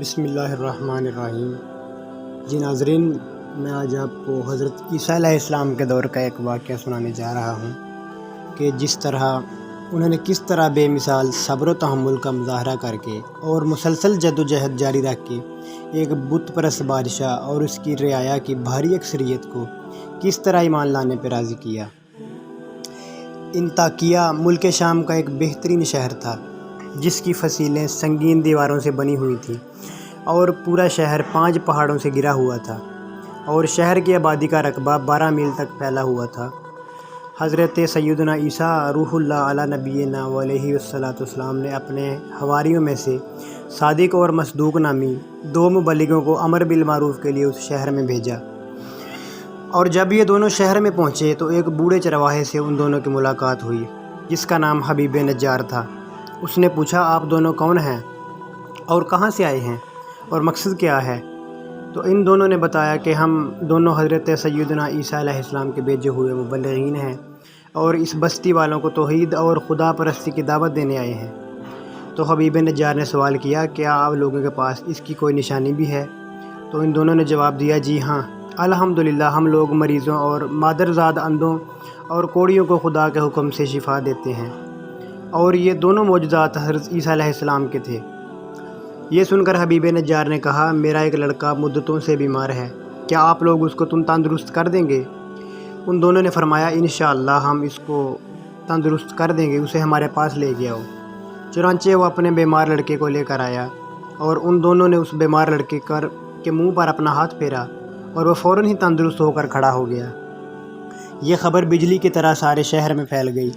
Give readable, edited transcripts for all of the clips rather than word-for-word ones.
بسم اللہ الرحمن الرحیم۔ جی ناظرین، میں آج آپ کو حضرت عیسیٰ علیہ السلام کے دور کا ایک واقعہ سنانے جا رہا ہوں کہ جس طرح انہوں نے کس طرح بے مثال صبر و تحمل کا مظاہرہ کر کے اور مسلسل جد و جہد جاری رکھ کے ایک بت پرست بادشاہ اور اس کی رعایا کی بھاری اکثریت کو کس طرح ایمان لانے پہ راضی کیا۔ انطاکیہ ملک شام کا ایک بہترین شہر تھا جس کی فصیلیں سنگین دیواروں سے بنی ہوئی تھیں اور پورا شہر 5 پہاڑوں سے گھرا ہوا تھا، اور شہر کی آبادی کا رقبہ 12 میل تک پھیلا ہوا تھا۔ حضرت سیدنا عیسیٰ روح اللہ علی نبینا علیہ والسلام نے اپنے حواریوں میں سے صادق اور مصدوق نامی 2 مبلغوں کو امر بالمعروف کے لیے اس شہر میں بھیجا، اور جب یہ دونوں شہر میں پہنچے تو ایک بوڑھے چرواہے سے ان دونوں کی ملاقات ہوئی جس کا نام حبیب نجار تھا۔ اس نے پوچھا، آپ دونوں کون ہیں اور کہاں سے آئے ہیں اور مقصد کیا ہے؟ تو ان دونوں نے بتایا کہ ہم دونوں حضرت سیدنا عیسیٰ علیہ السلام کے بھیجے ہوئے مبلغین ہیں اور اس بستی والوں کو توحید اور خدا پرستی کی دعوت دینے آئے ہیں۔ تو حبیب نجار نے سوال کیا، کیا آپ لوگوں کے پاس اس کی کوئی نشانی بھی ہے؟ تو ان دونوں نے جواب دیا، جی ہاں، الحمدللہ ہم لوگ مریضوں اور مادرزاد اندھوں اور کوڑیوں کو خدا کے حکم سے شفا دیتے ہیں، اور یہ دونوں معجزات حضرت عیسیٰ علیہ السلام کے تھے۔ یہ سن کر حبیب نجار نے کہا، میرا ایک لڑکا مدتوں سے بیمار ہے، کیا آپ لوگ اس کو تندرست کر دیں گے؟ ان دونوں نے فرمایا، انشاءاللہ ہم اس کو تندرست کر دیں گے، اسے ہمارے پاس لے کے آؤ۔ چنانچہ وہ اپنے بیمار لڑکے کو لے کر آیا، اور ان دونوں نے اس بیمار لڑکے کے منہ پر اپنا ہاتھ پھیرا اور وہ فوراً ہی تندرست ہو کر کھڑا ہو گیا۔ یہ خبر بجلی کی طرح سارے شہر میں پھیل گئی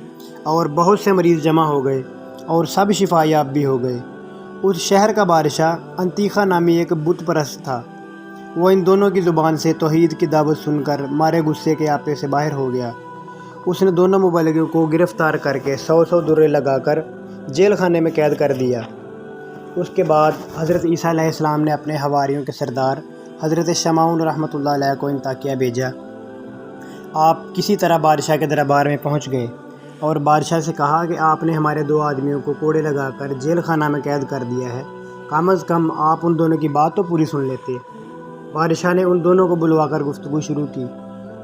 اور بہت سے مریض جمع ہو گئے اور سب شفا یاب بھی ہو گئے۔ اس شہر کا بادشاہ انطاکیہ نامی ایک بت پرست تھا۔ وہ ان دونوں کی زبان سے توحید کی دعوت سن کر مارے غصے کے آپے سے باہر ہو گیا۔ اس نے دونوں مبلغوں کو گرفتار کر کے 100 درے لگا کر جیل خانے میں قید کر دیا۔ اس کے بعد حضرت عیسیٰ علیہ السلام نے اپنے حواریوں کے سردار حضرت شمعون رحمۃ اللہ علیہ کو انطاکیہ بھیجا۔ آپ کسی طرح بادشاہ کے دربار میں پہنچ گئے اور بادشاہ سے کہا کہ آپ نے ہمارے 2 آدمیوں کو کوڑے لگا کر جیل خانہ میں قید کر دیا ہے، کم از کم آپ ان دونوں کی بات تو پوری سن لیتے۔ بادشاہ نے ان دونوں کو بلوا کر گفتگو شروع کی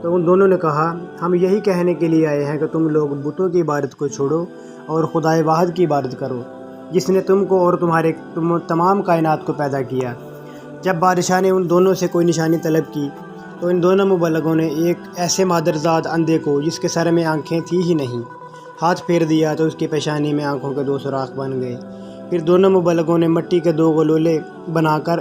تو ان دونوں نے کہا، ہم یہی کہنے کے لیے آئے ہیں کہ تم لوگ بتوں کی عبادت کو چھوڑو اور خدائے واحد کی عبادت کرو جس نے تم کو اور تمہارے تمام کائنات کو پیدا کیا۔ جب بادشاہ نے ان دونوں سے کوئی نشانی طلب کی تو ان دونوں مبلغوں نے ایک ایسے مادرزاد اندھے کو جس کے سر میں آنکھیں تھی ہی نہیں ہاتھ پھیر دیا تو اس کی پیشانی میں آنکھوں کے 2 سوراخ بن گئے۔ پھر دونوں مبلغوں نے مٹی کے 2 گلولے بنا کر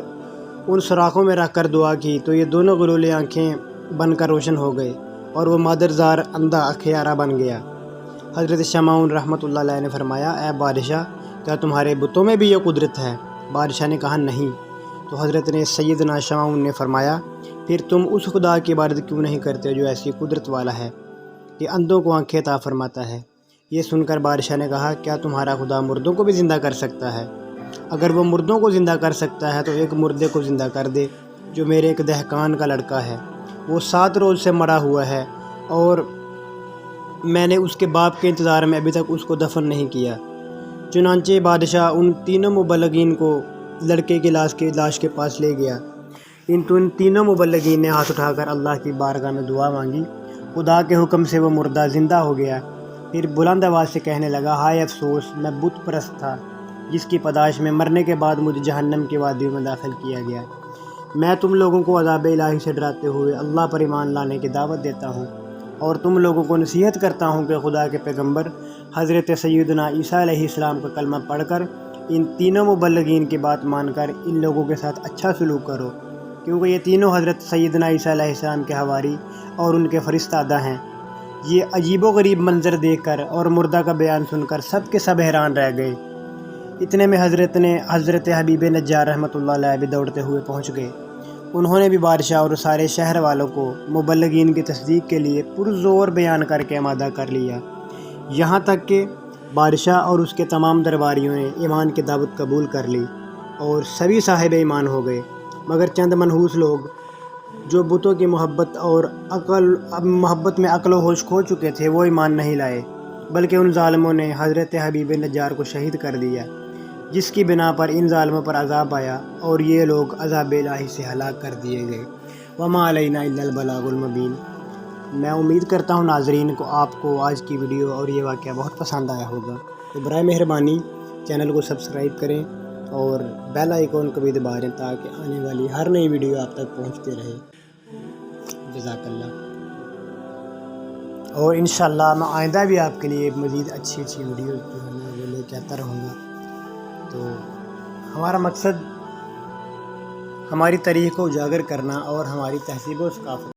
ان سوراخوں میں رکھ کر دعا کی تو یہ دونوں گلولے آنکھیں بن کر روشن ہو گئے اور وہ مادرزار اندھا اکھیارا بن گیا۔ حضرت شمعون رحمۃ اللہ علیہ نے فرمایا، اے بادشاہ، کیا تمہارے بتوں میں بھی یہ قدرت ہے؟ بادشاہ نے کہا، نہیں۔ تو حضرت نے سیدنا شمعون نے فرمایا، پھر تم اس خدا کی عبادت کیوں نہیں کرتے جو ایسی قدرت والا ہے کہ اندھوں کو آنکھیں عطا فرماتا ہے؟ یہ سن کر بادشاہ نے کہا، کیا تمہارا خدا مردوں کو بھی زندہ کر سکتا ہے؟ اگر وہ مردوں کو زندہ کر سکتا ہے تو ایک مردے کو زندہ کر دے جو میرے ایک دہقان کا لڑکا ہے، وہ 7 روز سے مرا ہوا ہے اور میں نے اس کے باپ کے انتظار میں ابھی تک اس کو دفن نہیں کیا۔ چنانچہ بادشاہ ان تینوں مبلغین کو لڑکے کی لاش کے پاس لے گیا۔ ان تینوں مبلغین نے ہاتھ اٹھا کر اللہ کی بارگاہ میں دعا مانگی۔ خدا کے حکم سے وہ مردہ زندہ ہو گیا۔ پھر بلند آواز سے کہنے لگا، ہائے افسوس، میں بت پرست تھا جس کی پاداش میں مرنے کے بعد مجھے جہنم کی وادیوں میں داخل کیا گیا۔ میں تم لوگوں کو عذاب الہی سے ڈراتے ہوئے اللہ پر ایمان لانے کی دعوت دیتا ہوں، اور تم لوگوں کو نصیحت کرتا ہوں کہ خدا کے پیغمبر حضرت سیدنا عیسیٰ علیہ السلام کا کلمہ پڑھ کر ان تینوں مبلغین کی بات مان کر ان لوگوں کے ساتھ اچھا سلوک کرو، کیونکہ یہ تینوں حضرت سیدنا عیسیٰ علیہ السلام کے حواری اور ان کے فرستادہ ہیں۔ یہ عجیب و غریب منظر دیکھ کر اور مردہ کا بیان سن کر سب کے سب حیران رہ گئے۔ اتنے میں حضرت حبیب نجار رحمۃ اللہ علیہ بھی دوڑتے ہوئے پہنچ گئے۔ انہوں نے بھی بادشاہ اور سارے شہر والوں کو مبلغین کی تصدیق کے لیے پرزور بیان کر کے آمادہ کر لیا، یہاں تک کہ بادشاہ اور اس کے تمام درباریوں نے ایمان کی دعوت قبول کر لی اور سبھی صاحب ایمان ہو گئے، مگر چند منحوس لوگ جو بتوں کی محبت میں عقل و ہوش کھو چکے تھے وہ ایمان نہیں لائے، بلکہ ان ظالموں نے حضرت حبیب نجار کو شہید کر دیا۔ جس کی بنا پر ان ظالموں پر عذاب آیا اور یہ لوگ عذاب الہی سے ہلاک کر دیے گئے۔ وما علینا الا البلاغ المبین۔ میں امید کرتا ہوں ناظرین کو آپ کو آج کی ویڈیو اور یہ واقعہ بہت پسند آیا ہوگا، تو برائے مہربانی چینل کو سبسکرائب کریں اور بیل آئیکن کو بھی دبا دیں تاکہ آنے والی ہر نئی ویڈیو آپ تک پہنچتے رہے۔ جزاک اللہ۔ اور انشاءاللہ میں آئندہ بھی آپ کے لیے مزید اچھی ویڈیو جو ہے نا وہ لے کے آتا رہوں گا۔ تو ہمارا مقصد ہماری تاریخ کو اجاگر کرنا اور ہماری تہذیب و ثقافت